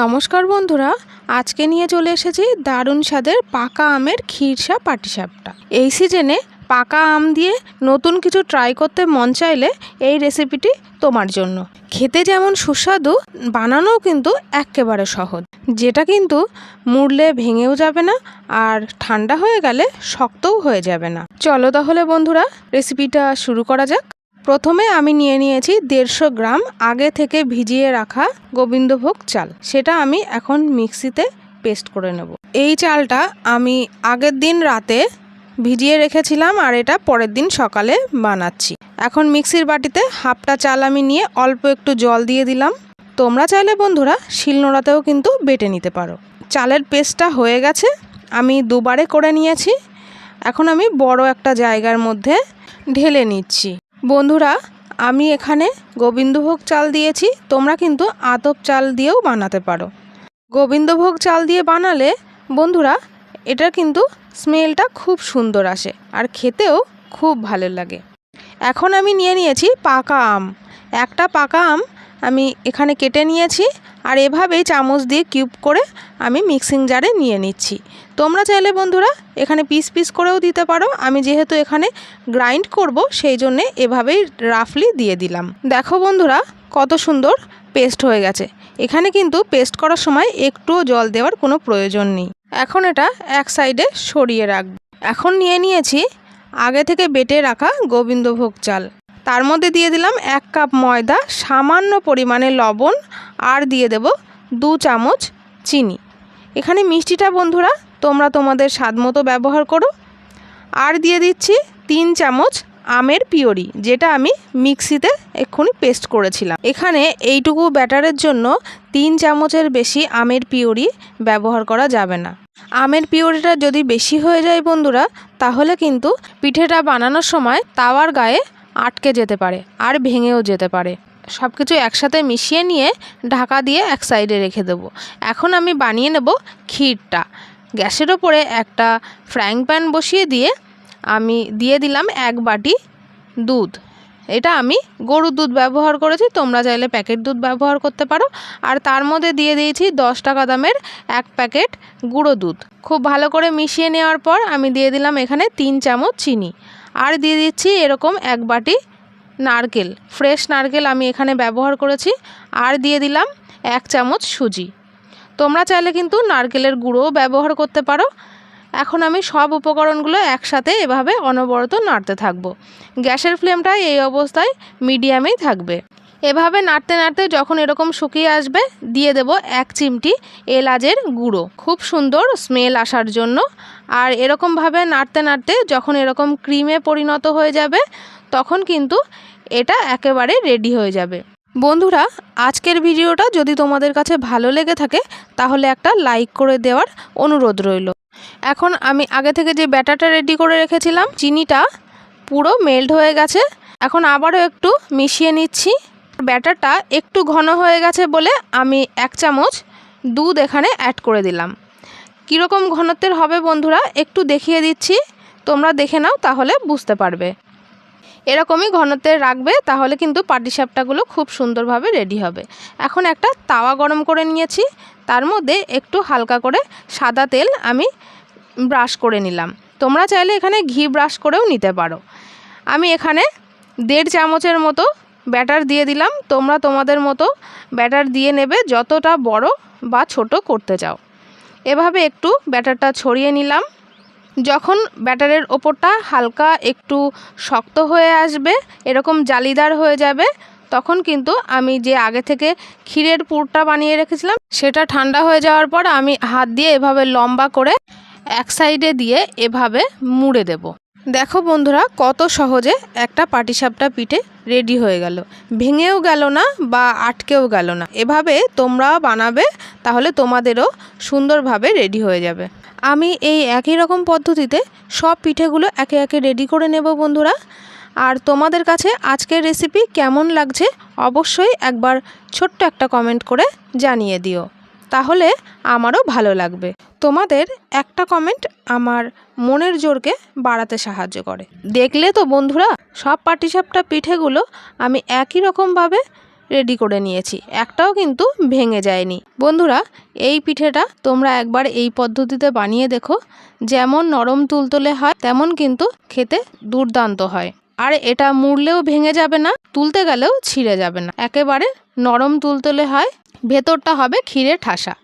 নমস্কার বন্ধুরা, আজকে নিয়ে চলে এসেছি দারুণ স্বাদের পাকা আমের ক্ষীরসা পাটিসাপটা। এই সিজনে পাকা আম দিয়ে নতুন কিছু ট্রাই করতে মন চাইলে এই রেসিপিটি তোমার জন্য। খেতে যেমন সুস্বাদু, বানানোও কিন্তু একেবারে সহজ, যেটা কিন্তু মুড়লে ভেঙেও যাবে না আর ঠান্ডা হয়ে গেলে শক্তও হয়ে যাবে না। চলো তাহলে বন্ধুরা রেসিপিটা শুরু করা যাক। প্রথমে আমি নিয়ে নিয়েছি 150 গ্রাম আগে থেকে ভিজিয়ে রাখা গোবিন্দভোগ চাল। সেটা আমি এখন মিক্সিতে পেস্ট করে নেব। এই চালটা আমি আগের দিন রাতে ভিজিয়ে রেখেছিলাম আর এটা পরের দিন সকালে বানাচ্ছি। এখন মিক্সির বাটিতে হাফটা চাল আমি নিয়ে অল্প একটু জল দিয়ে দিলাম। তোমরা চাইলে বন্ধুরা শিলনোড়াতেও কিন্তু বেটে নিতে পারো। চালের পেস্টটা হয়ে গেছে, আমি দুবারে করে নিয়েছি। এখন আমি বড় একটা জায়গার মধ্যে ঢেলে নিচ্ছি। বন্ধুরা, আমি এখানে গোবিন্দভোগ চাল দিয়েছি, তোমরা কিন্তু আতপ চাল দিয়েও বানাতে পারো। গোবিন্দভোগ চাল দিয়ে বানালে বন্ধুরা এটার কিন্তু স্মেলটা খুব সুন্দর আসে আর খেতেও খুব ভালো লাগে। এখন আমি নিয়ে নিয়েছি পাকা আম। একটা পাকা আম আমি এখানে কেটে নিয়েছি আর এভাবেই চামচ দিয়ে কিউব করে আমি মিক্সিং জারে নিয়ে নিচ্ছি। তোমরা চাইলে বন্ধুরা এখানে পিস পিস করেও দিতে পারো। আমি যেহেতু এখানে গ্রাইন্ড করব সেই জন্যে এভাবেই রাফলি দিয়ে দিলাম। দেখো বন্ধুরা কত সুন্দর পেস্ট হয়ে গেছে। এখানে কিন্তু পেস্ট করার সময় একটুও জল দেওয়ার কোনো প্রয়োজন নেই। এখন এটা এক সাইডে সরিয়ে রাখব। এখন নিয়ে নিয়েছি আগে থেকে বেটে রাখা গোবিন্দভোগ চাল। তার মধ্যে দিয়ে দিলাম 1 কাপ ময়দা, সামান্য পরিমাণে লবণ আর দিয়ে দেব 2 চামচ চিনি। এখানে মিষ্টিটা বন্ধুরা তোমরা তোমাদের স্বাদ মতো ব্যবহার করো। আর দিয়ে দিচ্ছি 3 চামচ আমের পিউরি, যেটা আমি মিক্সিতে এক্ষুনি পেস্ট করেছিলাম। এখানে এইটুকু ব্যাটারের জন্য 3 চামচের বেশি আমের পিউরি ব্যবহার করা যাবে না। আমের পিউরিটা যদি বেশি হয়ে যায় বন্ধুরা, তাহলে কিন্তু পিঠেটা বানানোর সময় তাওয়ার গায়ে আটকে যেতে পারে আর ভেঙেও যেতে পারে। সব কিছু একসাথে মিশিয়ে নিয়ে ঢাকা দিয়ে এক সাইডে রেখে দেবো। এখন আমি বানিয়ে নেব ক্ষীরটা। গ্যাসের ওপরে একটা ফ্রাইং প্যান বসিয়ে দিয়ে আমি দিয়ে দিলাম 1 বাটি দুধ। এটা আমি গরুর দুধ ব্যবহার করেছি, তোমরা চাইলে প্যাকেট দুধ ব্যবহার করতে পারো। আর তার মধ্যে দিয়ে দিয়েছি 10 টাকা দামের 1 প্যাকেট গুঁড়ো দুধ। খুব ভালো করে মিশিয়ে নেওয়ার পর আমি দিয়ে দিলাম এখানে 3 চামচ চিনি আর দিয়ে দিচ্ছি এরকম 1 বাটি নারকেল। ফ্রেশ নারকেল আমি এখানে ব্যবহার করেছি। আর দিয়ে দিলাম 1 চামচ সুজি। তোমরা চাইলে কিন্তু নারকেলের গুঁড়োও ব্যবহার করতে পারো। এখন আমি সব উপকরণগুলো একসাথে এভাবে অনবরত নাড়তে থাকবো। গ্যাসের ফ্লেমটা এই অবস্থায় মিডিয়ামেই থাকবে। এভাবে নাড়তে নাড়তে যখন এরকম শুকিয়ে আসবে দিয়ে দেব 1 চিমটি এলাচের গুঁড়ো, খুব সুন্দর স্মেল আসার জন্য। আর এরকমভাবে নাড়তে নাড়তে যখন এরকম ক্রিমে পরিণত হয়ে যাবে তখন কিন্তু এটা একেবারে রেডি হয়ে যাবে। বন্ধুরা, আজকের ভিডিওটা যদি তোমাদের কাছে ভালো লেগে থাকে তাহলে একটা লাইক করে দেওয়ার অনুরোধ রইল। এখন আমি আগে থেকে যে ব্যাটারটা রেডি করে রেখেছিলাম, চিনিটা পুরো মেল্ট হয়ে গেছে। এখন আবারও একটু মিশিয়ে নিচ্ছি। ব্যাটারটা একটু ঘন হয়ে গেছে বলে আমি 1 চামচ দুধ এখানে অ্যাড করে দিলাম। কীরকম ঘনত্বের হবে বন্ধুরা একটু দেখিয়ে দিচ্ছি, তোমরা দেখে নাও তাহলে বুঝতে পারবে। এরকমই ঘনত্বের রাখবে, তাহলে কিন্তু পাটিসাপটাগুলো খুব সুন্দরভাবে রেডি হবে। এখন একটা তাওয়া গরম করে নিয়েছি, তার মধ্যে একটু হালকা করে সাদা তেল আমি ব্রাশ করে নিলাম। তোমরা চাইলে এখানে ঘি ব্রাশ করেও নিতে পারো। আমি এখানে 1.5 চামচের মতো ব্যাটার দিয়ে দিলাম। তোমরা তোমাদের মতো ব্যাটার দিয়ে নেবে, যতটা বড় বা ছোট করতে চাও। এভাবে একটু ব্যাটারটা ছড়িয়ে নিলাম। যখন ব্যাটারের ওপরটা হালকা একটু শক্ত হয়ে আসবে, এরকম জালিদার হয়ে যাবে, তখন কিন্তু আমি যে আগে থেকে ক্ষীরের পুরটা বানিয়ে রেখেছিলাম সেটা ঠান্ডা হয়ে যাওয়ার পর আমি হাত দিয়ে এভাবে লম্বা করে এক সাইডে দিয়ে এভাবে মুড়ে দেব। দেখো বন্ধুরা কত সহজে একটা পাটিসাপটা পিঠে রেডি হয়ে গেল, ভেঙেও গেল না বা আটকেও গেল না। এভাবে তোমরা বানাবে, তাহলে তোমাদেরও সুন্দরভাবে রেডি হয়ে যাবে। আমি এই একই রকম পদ্ধতিতে সব পিঠেগুলো একে একে রেডি করে নেব বন্ধুরা। আর তোমাদের কাছে আজকের রেসিপি কেমন লাগছে অবশ্যই একবার ছোট্ট একটা কমেন্ট করে জানিয়ে দিও, তাহলে আমারও ভালো লাগবে। তোমাদের একটা কমেন্ট আমার মনের জোরকে বাড়াতে সাহায্য করে। দেখলে তো বন্ধুরা সব পাটিসাপটা পিঠেগুলো আমি একই রকমভাবে রেডি করে নিয়েছি, একটাও কিন্তু ভেঙে যায়নি। বন্ধুরা, এই পিঠেটা তোমরা একবার এই পদ্ধতিতে বানিয়ে দেখো, যেমন নরম তুলতুলে হয় তেমন কিন্তু খেতে দুর্দান্ত হয়। আর এটা মুড়লেও ভেঙে যাবে না, তুলতে গেলেও ছিঁড়ে যাবে না, একেবারে নরম তুলতুলে হয়, ভেতরটা হবে ক্ষীরে ঠাসা।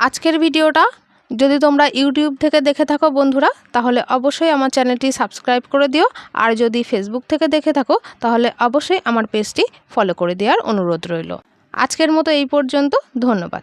আজকের ভিডিওটা যদি তোমরা ইউটিউব থেকে দেখে থাকো বন্ধুরা, তাহলে অবশ্যই আমার চ্যানেলটি সাবস্ক্রাইব করে দিও। আর যদি ফেসবুক থেকে দেখে থাকো তাহলে অবশ্যই আমার পেজটি ফলো করে দেওয়ার অনুরোধ রইল। আজকের মতো এই পর্যন্ত, ধন্যবাদ।